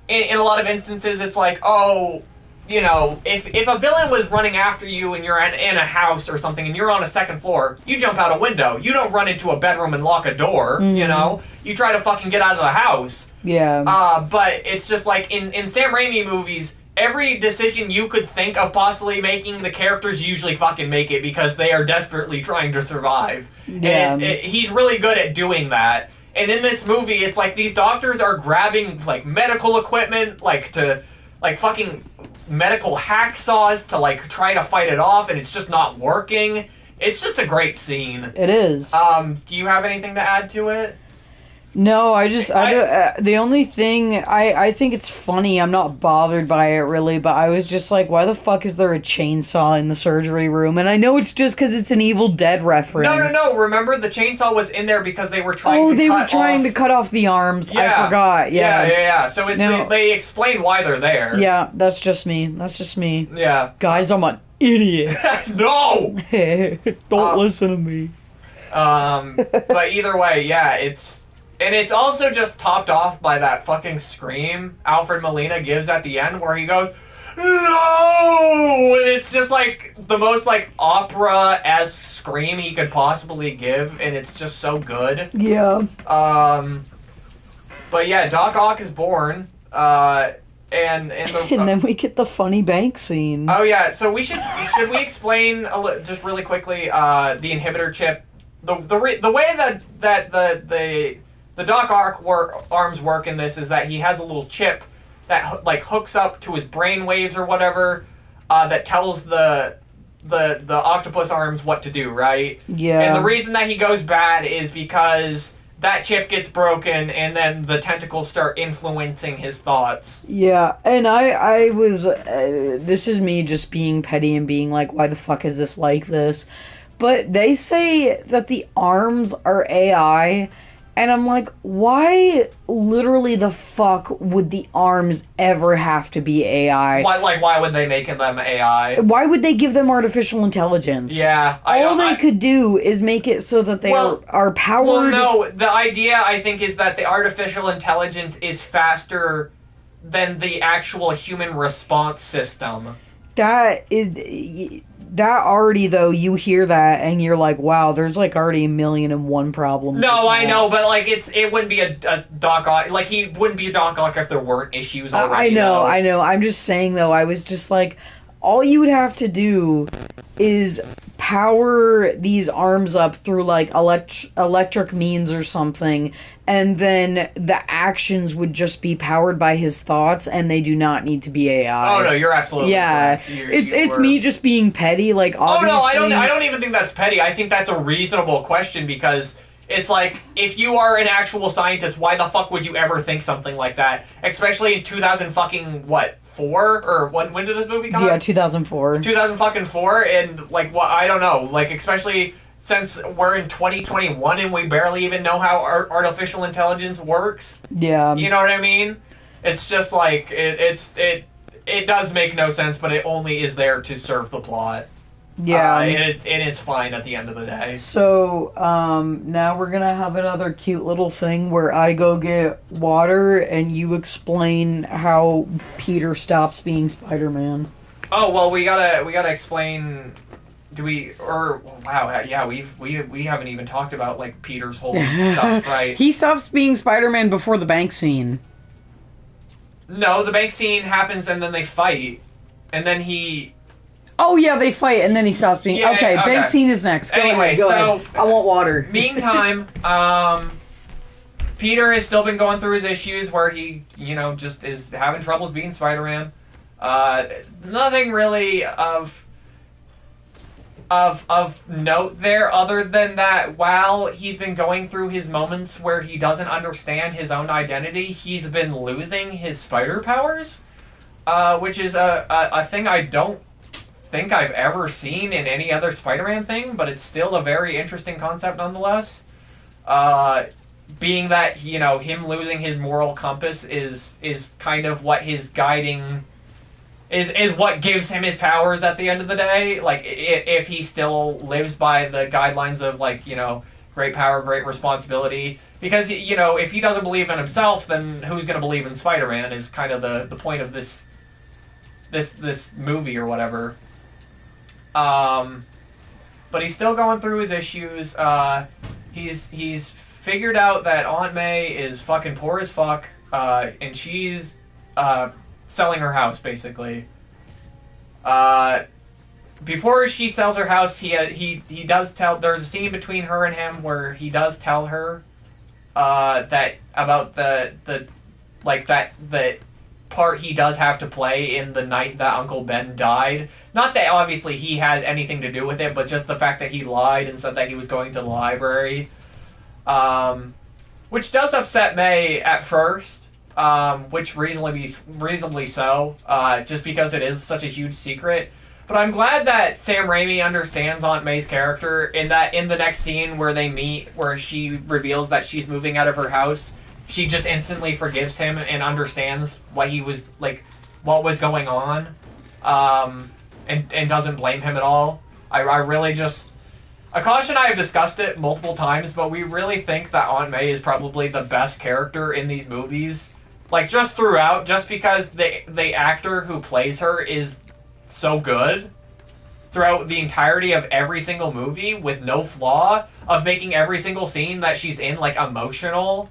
in a lot of instances, it's like, oh, you know, if a villain was running after you and you're in a house or something and you're on a second floor, you jump out a window. You don't run into a bedroom and lock a door, you know? You try to fucking get out of the house. Yeah. But it's just like, in Sam Raimi movies, every decision you could think of possibly making, the characters usually fucking make it because they are desperately trying to survive. Yeah. And he's really good at doing that. And in this movie, it's like these doctors are grabbing, like, medical equipment, like, to, like, fucking medical hacksaws to, like, try to fight it off, and it's just not working. It's just a great scene. It is. Do you have anything to add to it? No, the only thing, I think it's funny, I'm not bothered by it really, but I was just like, why the fuck is there a chainsaw in the surgery room? And I know it's just because it's an Evil Dead reference. No, remember the chainsaw was in there because they were trying to cut off the arms, yeah. I forgot, yeah. So they explain why they're there. Yeah, that's just me. Yeah. Guys, I'm an idiot. No! Don't listen to me. But either way, yeah, and it's also just topped off by that fucking scream Alfred Molina gives at the end where he goes, no! And it's just like the most, like, opera-esque scream he could possibly give, and it's just so good. Yeah. But yeah, Doc Ock is born, and then we get the funny bank scene. Oh yeah, so should we explain just really quickly the inhibitor chip, the way that the Doc Ock arms work in this is that he has a little chip that, like, hooks up to his brain waves or whatever, that tells the octopus arms what to do, right? Yeah. And the reason that he goes bad is because that chip gets broken and then the tentacles start influencing his thoughts. Yeah, and I was, this is me just being petty and being like, why the fuck is this like this? But they say that the arms are AI, and I'm like, why literally the fuck would the arms ever have to be AI? Why would they make them AI? Why would they give them artificial intelligence? Yeah. All they could do is make it so that they are powered... Well, no, the idea, I think, is that the artificial intelligence is faster than the actual human response system. That already, though, you hear that and you're like, wow, there's like already 1,000,001 problems. No, I know, but like it wouldn't be a Doc Ock, like he wouldn't be a Doc Ock if there weren't issues already. I know. I'm just saying, though, I was just like, all you would have to do is power these arms up through like electric means or something, and then the actions would just be powered by his thoughts, and they do not need to be AI. Oh no, you're absolutely correct. It's me just being petty. Like, obviously... Oh no, I don't even think that's petty. I think that's a reasonable question, because it's like, if you are an actual scientist, why the fuck would you ever think something like that? Especially in 2000 fucking what? 4 or when did this movie come out? Yeah, 2004. 2004, and like what? I don't know. Like, especially since we're in 2021 and we barely even know how artificial intelligence works. Yeah. You know what I mean? It's just like it does make no sense, but it only is there to serve the plot. Yeah. And it's fine at the end of the day. So, now we're gonna have another cute little thing where I go get water and you explain how Peter stops being Spider-Man. Oh, well, we gotta explain. Do we, or, wow, yeah, we haven't even talked about, like, Peter's whole stuff, right? He stops being Spider-Man before the bank scene. No, the bank scene happens and then they fight. And then he... Oh, yeah, they fight, and then he stops being... Yeah, okay, bank scene is next. Go ahead. I want water. Meantime, Peter has still been going through his issues where he, just is having troubles being Spider-Man. Nothing really of note there, other than that while he's been going through his moments where he doesn't understand his own identity, he's been losing his spider powers, which is a thing I don't think I've ever seen in any other Spider-Man thing, but it's still a very interesting concept nonetheless. Being that, him losing his moral compass is kind of what his guiding is what gives him his powers at the end of the day. Like, if he still lives by the guidelines of, like, great power, great responsibility. Because, if he doesn't believe in himself, then who's going to believe in Spider-Man is kind of the point of this movie or whatever. But he's still going through his issues. He's figured out that Aunt May is fucking poor as fuck, and she's selling her house, basically. Before she sells her house, he does tell... There's a scene between her and him where he does tell her that about the part he does have to play in the night that Uncle Ben died. Not that obviously he had anything to do with it, but just the fact that he lied and said that he was going to the library. Which does upset May at first, which reasonably so, just because it is such a huge secret. But I'm glad that Sam Raimi understands Aunt May's character, in that in the next scene where they meet, where she reveals that she's moving out of her house, she just instantly forgives him and understands what was going on, and doesn't blame him at all. I really just... Akash and I have discussed it multiple times, but we really think that Aunt May is probably the best character in these movies. Like, just throughout, just because the actor who plays her is so good throughout the entirety of every single movie, with no flaw, of making every single scene that she's in, like, emotional,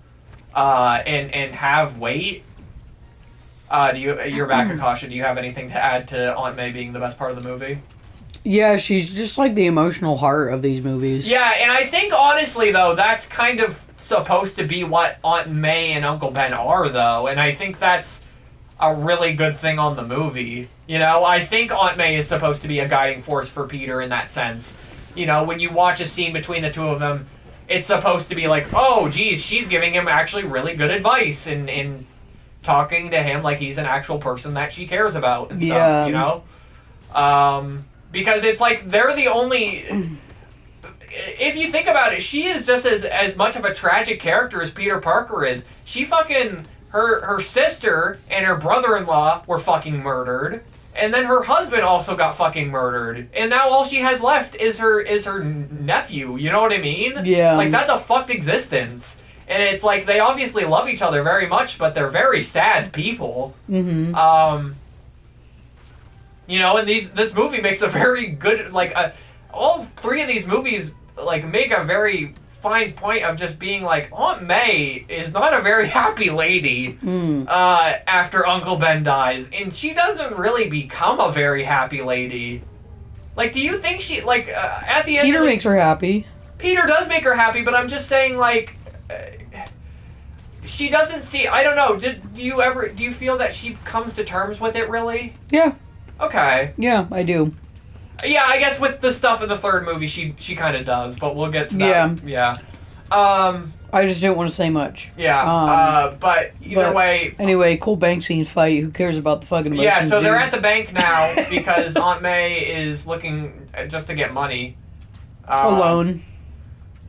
and have weight. You're back, Akasha. Do you have anything to add to Aunt May being the best part of the movie? Yeah, she's just like the emotional heart of these movies. Yeah, and I think, honestly, though, that's kind of supposed to be what Aunt May and Uncle Ben are, though, and I think that's a really good thing on the movie. I think Aunt May is supposed to be a guiding force for Peter in that sense. When you watch a scene between the two of them, it's supposed to be like, oh, geez, she's giving him actually really good advice and talking to him like he's an actual person that she cares about and stuff, Because it's like they're the only... if you think about it, she is just as much of a tragic character as Peter Parker is. She fucking, her sister and her brother-in-law were fucking murdered. And then her husband also got fucking murdered. And now all she has left is her nephew. You know what I mean? Yeah. Like, that's a fucked existence. And it's like, they obviously love each other very much, but they're very sad people. Mm-hmm. You know, and this movie makes a very good, like, all three of these movies, like, make a very fine point of just being like, Aunt May is not a very happy lady after Uncle Ben dies, and she doesn't really become a very happy lady. Like, do you think she, like, at the end Peter of this, makes her happy. Peter does make her happy, but I'm just saying, like, she doesn't see, I don't know, do you feel that she comes to terms with it, really? Yeah. Okay. Yeah, I do. Yeah, I guess with the stuff in the third movie, she kind of does, but we'll get to that. Yeah. Yeah. I just didn't want to say much. Yeah. But either way. Anyway, cool bank scene fight. Who cares about the fucking emotions? Yeah, so they're dude? at the bank now because Aunt May is looking just to get money. Alone.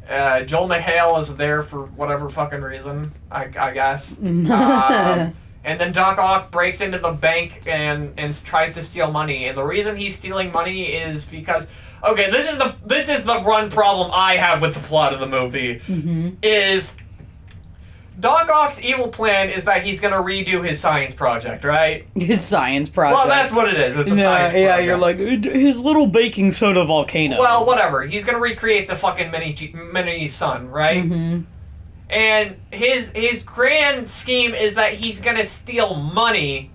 Joel McHale is there for whatever fucking reason, I guess. And then Doc Ock breaks into the bank and tries to steal money. And the reason he's stealing money is because, okay, this is the run problem I have with the plot of the movie. Mm-hmm. Is Doc Ock's evil plan is that he's gonna redo his science project, right? His science project. Well, that's what it is. It's a science project. Yeah, you're like, his little baking soda volcano. Well, whatever. He's gonna recreate the fucking mini sun, right? Mm-hmm. And his grand scheme is that he's gonna steal money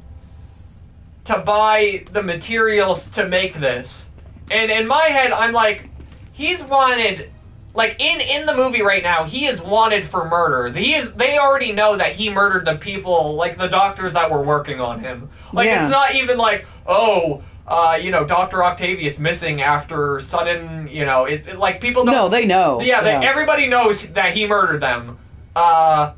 to buy the materials to make this. And in my head, I'm like, he's wanted, like, in the movie right now, he is wanted for murder. They already know that he murdered the people, like, the doctors that were working on him. Like, Yeah. It's not even like, Dr. Octavius missing after sudden, it's like, people don't... No, they know. Yeah, everybody knows that he murdered them. And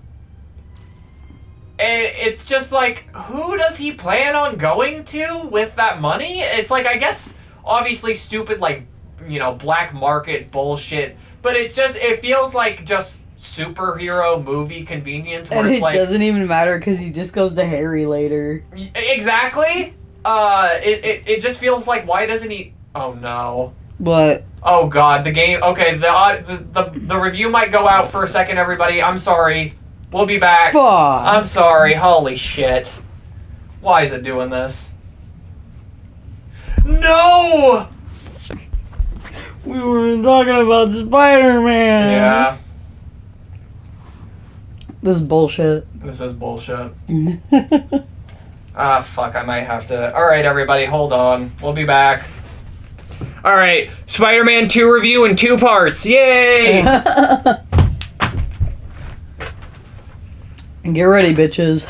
it's just like, who does he plan on going to with that money? It's like, I guess, obviously stupid, like, black market bullshit, but it feels like just superhero movie convenience where And it's it like... doesn't even matter because he just goes to Harry later. Exactly. It just feels like, why doesn't he... Oh, no. What? Oh god, the game. Okay, the review might go out for a second, everybody. I'm sorry. We'll be back. Fuck. I'm sorry. Holy shit. Why is it doing this? No! We were talking about Spider-Man. Yeah. This is bullshit. This is bullshit. Fuck, I might have to... Alright, everybody, hold on. We'll be back. Alright, Spider-Man 2 review in 2 parts. Yay! Get ready, bitches.